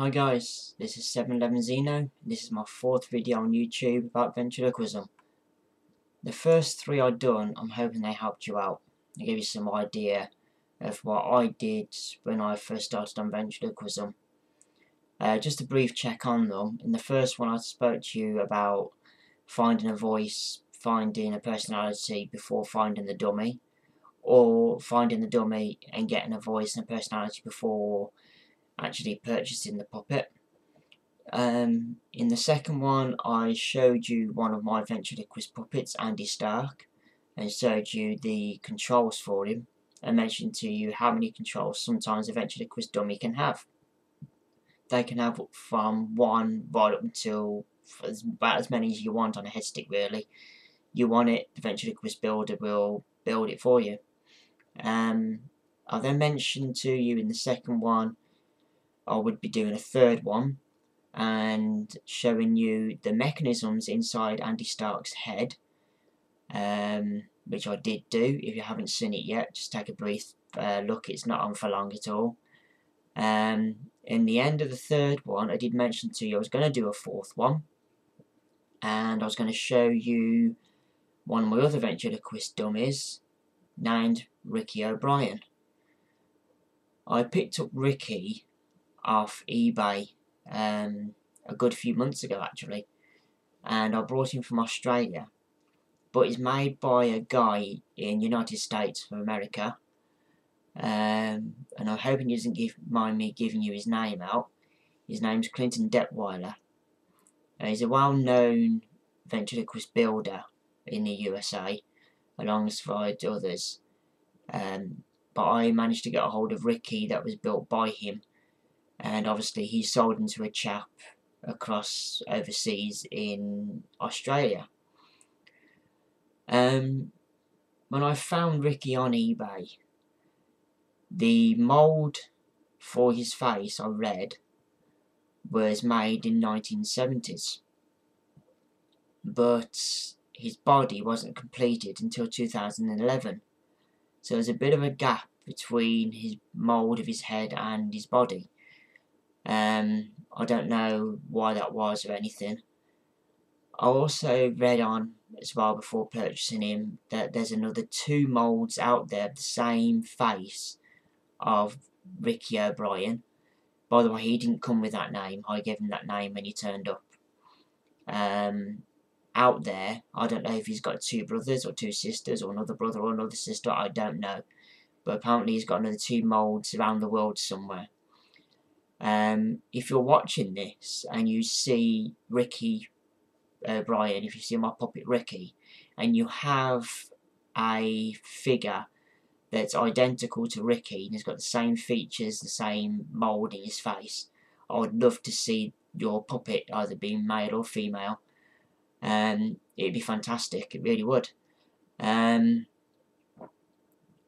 Hi guys, this is 711 Xeno. This is my fourth video on YouTube about ventriloquism. The first three I've done, I'm hoping they helped you out. They give you some idea of what I did when I first started on ventriloquism. Just a brief check on them. In the first one I spoke to you about finding a voice, finding a personality before finding the dummy, or finding the dummy and getting a voice and a personality before actually purchasing the puppet. In the second one, I showed you one of my ventriloquist puppets, Andy Stark, and showed you the controls for him, and mentioned to you how many controls sometimes a ventriloquist dummy can have. They can have from one right up until about as many as you want on a head stick, really. You want it, the ventriloquist builder will build it for you. I then mentioned to you in the second one I would be doing a third one and showing you the mechanisms inside Andy Stark's head, which I did do. If you haven't seen it yet, just take a brief look. It's not on for long at all. In the end of the third one, I did mention to you I was going to do a fourth one, and I was going to show you one of my other ventriloquist dummies named Ricky O'Brien. I picked up Ricky off eBay a good few months ago actually, and I brought him from Australia, but he's made by a guy in United States of America, and I'm hoping he doesn't mind me giving you his name out. His name's Clinton Detweiler. He's a well-known ventriloquist builder in the USA alongside others, but I managed to get a hold of Ricky that was built by him, and obviously he sold him to a chap across overseas in Australia. When I found Ricky on eBay, the mould for his face I read was made in 1970s, but his body wasn't completed until 2011, so there's a bit of a gap between his mould of his head and his body. I don't know why that was or anything. I also read on as well before purchasing him that there's another 2 moulds out there of the same face of Ricky O'Brien. By the way, he didn't come with that name. I gave him that name when he turned up. Out there, I don't know if he's got 2 brothers or 2 sisters, or another brother or another sister, I don't know. But apparently he's got another 2 moulds around the world somewhere. If you're watching this and you see Ricky O'Brien, if you see my puppet Ricky, and you have a figure that's identical to Ricky and has got the same features, the same mould in his face, I would love to see your puppet either being male or female. It'd be fantastic, it really would. What I'm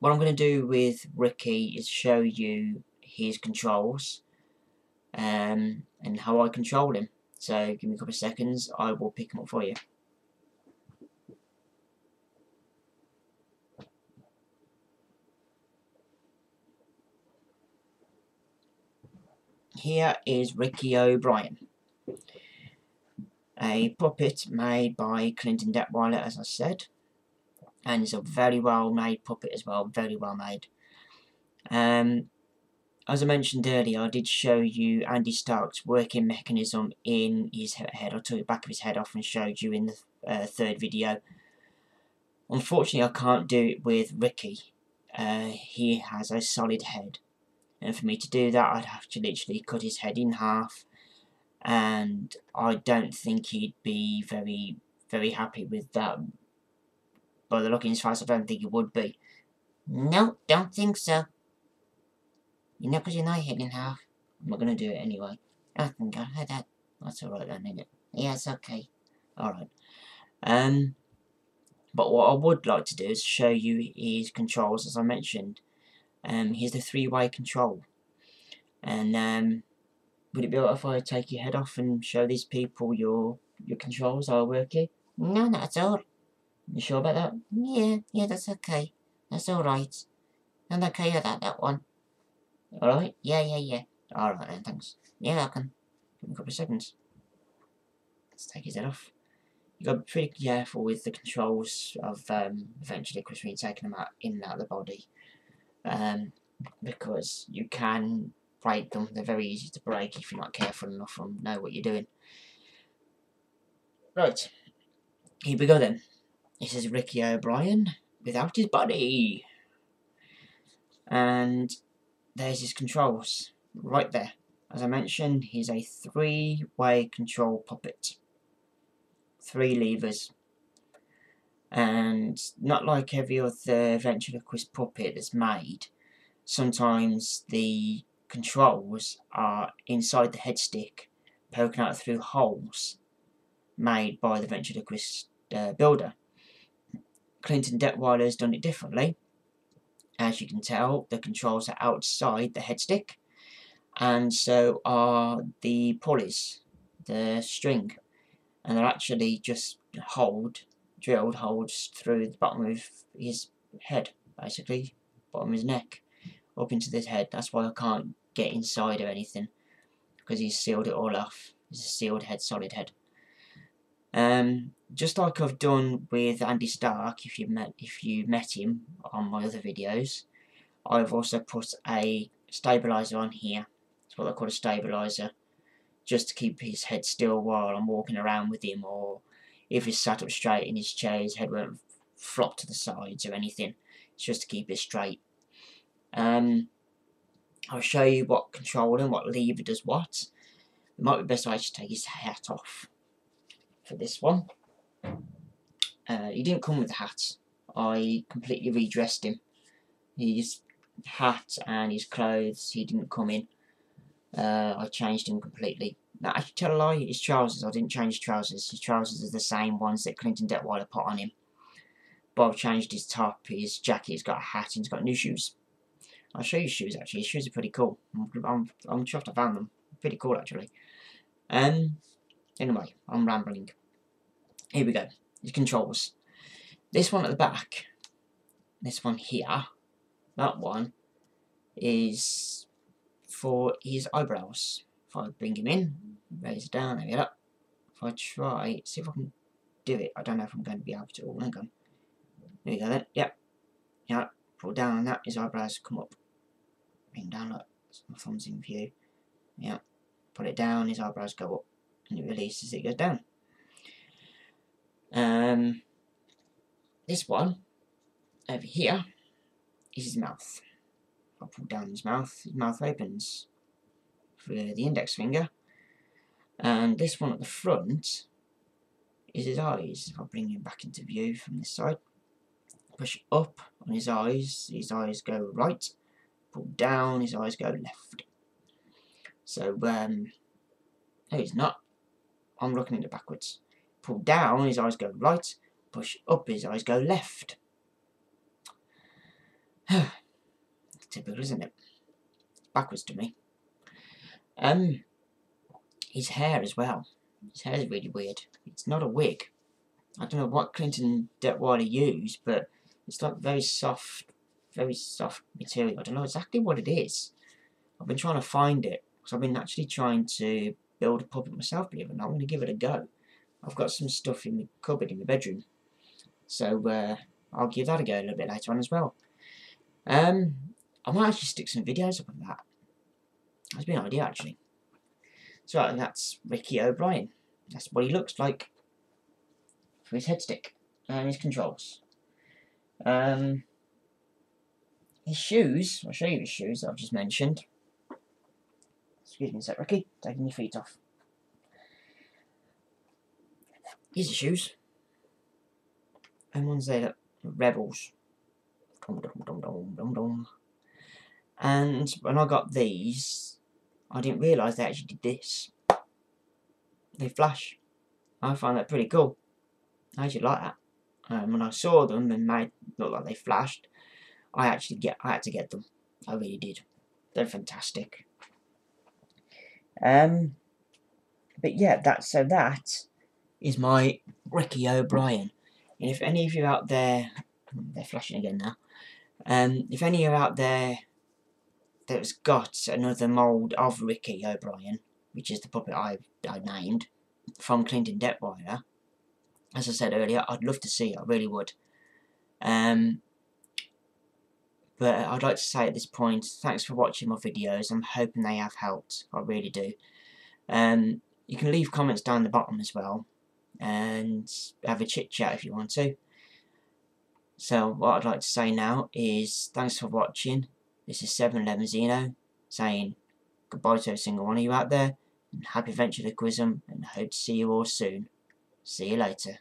going to do with Ricky is show you his controls and how I control him. So give me a couple of seconds, I will pick him up for you. Here is Ricky O'Brien, a puppet made by Clinton Detweiler, as I said, and it's a very well made puppet as well, very well made. As I mentioned earlier, I did show you Andy Stark's working mechanism in his head. I took the back of his head off and showed you in the third video. Unfortunately, I can't do it with Ricky. He has a solid head, and for me to do that, I'd have to literally cut his head in half, and I don't think he'd be very, very happy with that. By the look in his face, I don't think he would be. No, don't think so. You know, because you're not head in half. I'm not going to do it anyway. I think I heard that. That's alright then, isn't it? Yeah, it's okay. Alright. But what I would like to do is show you his controls, as I mentioned. Here's the 3-way control. And would it be alright if I take your head off and show these people your controls are working? No, not at all. You sure about that? Yeah, that's okay. That's alright. I'm okay with that one. Alright? Yeah. Alright then, thanks. Yeah, I can. Give me a couple of seconds. Let's take his head off. You've got to be pretty careful with the controls of Ventriloquist when you're taking them out, in and out of the body. Because you can break them. They're very easy to break if you're not careful enough and know what you're doing. Right, here we go then. This is Ricky O'Brien without his body. And there's his controls, right there. As I mentioned, he's a 3-way control puppet. 3 levers. And not like every other Ventriloquist puppet that's made, sometimes the controls are inside the headstick, poking out through holes made by the Ventriloquist builder. Clinton Detweiler's done it differently. As you can tell, the controls are outside the headstick, and so are the pulleys, the string, and they're actually just drilled holes through the bottom of his head, basically, bottom of his neck, up into his head. That's why I can't get inside or anything, because he's sealed it all off. It's a sealed head, solid head. Just like I've done with Andy Stark, if you met him on my other videos, I've also put a stabiliser on here. That's what I call a stabiliser, just to keep his head still while I'm walking around with him, or if he's sat up straight in his chair, his head won't flop to the sides or anything. It's just to keep it straight. I'll show you what control and what lever does what. It might be best I should take his hat off for this one. He didn't come with a hat. I completely redressed him. His hat and his clothes, he didn't come in. I changed him completely. Now, I should tell a lie, his trousers, I didn't change his trousers. His trousers are the same ones that Clinton Detweiler put on him. But I've changed his top, his jacket, he's got a hat, and he's got new shoes. I'll show you his shoes, actually. His shoes are pretty cool. I'm chuffed I found them. Pretty cool, actually. Anyway, I'm rambling. Here we go. His controls. This one at the back, this one here, that one is for his eyebrows. If I bring him in, raise it down, there we go. If I try, see if I can do it. I don't know if I'm going to be able to. Oh, hang on. There we go then. Yep. Yeah. Pull down on that, his eyebrows come up. Bring down, look. My thumb's in view. Yeah. Put it down, his eyebrows go up. And it releases, it goes down. This one over here is his mouth. If I pull down his mouth opens for the index finger. And this one at the front is his eyes. If I bring him back into view from this side, push up on his eyes go right. Pull down, his eyes go left. So, no, he's not. I'm looking at it backwards. Pull down, his eyes go right. Push up, his eyes go left. Typical, isn't it? Backwards to me. His hair as well. His hair is really weird. It's not a wig. I don't know what Clinton Detweiler used, but it's like very soft material. I don't know exactly what it is. I've been trying to find it, because I've been actually trying to build a puppet myself, believe it or not. I'm going to give it a go. I've got some stuff in my cupboard in my bedroom, so I'll give that a go a little bit later on as well. I might actually stick some videos up of that. That's been an idea, actually. So that's Ricky O'Brien. That's what he looks like for his headstick and his controls. His shoes, I'll show you his shoes that I've just mentioned. Excuse me a sec, Ricky, taking your feet off. Here's the shoes. And ones there, Rebels. And when I got these, I didn't realise they actually did this. They flash. I find that pretty cool. I actually like that. When I saw them and made look like they flashed, I had to get them. I really did. They're fantastic. But yeah, that is my Ricky O'Brien. And if any of you out there, they're flashing again now. If any of you out there that's got another mould of Ricky O'Brien, which is the puppet I named, from Clinton Detweiler. As I said earlier, I'd love to see it, I really would. But I'd like to say at this point, thanks for watching my videos. I'm hoping they have helped, I really do. You can leave comments down the bottom as well, and have a chit chat if you want to. So what I'd like to say now is thanks for watching. This is 711 Xeno saying goodbye to every single one of you out there, and happy ventriloquism, and I hope to see you all soon. See you later.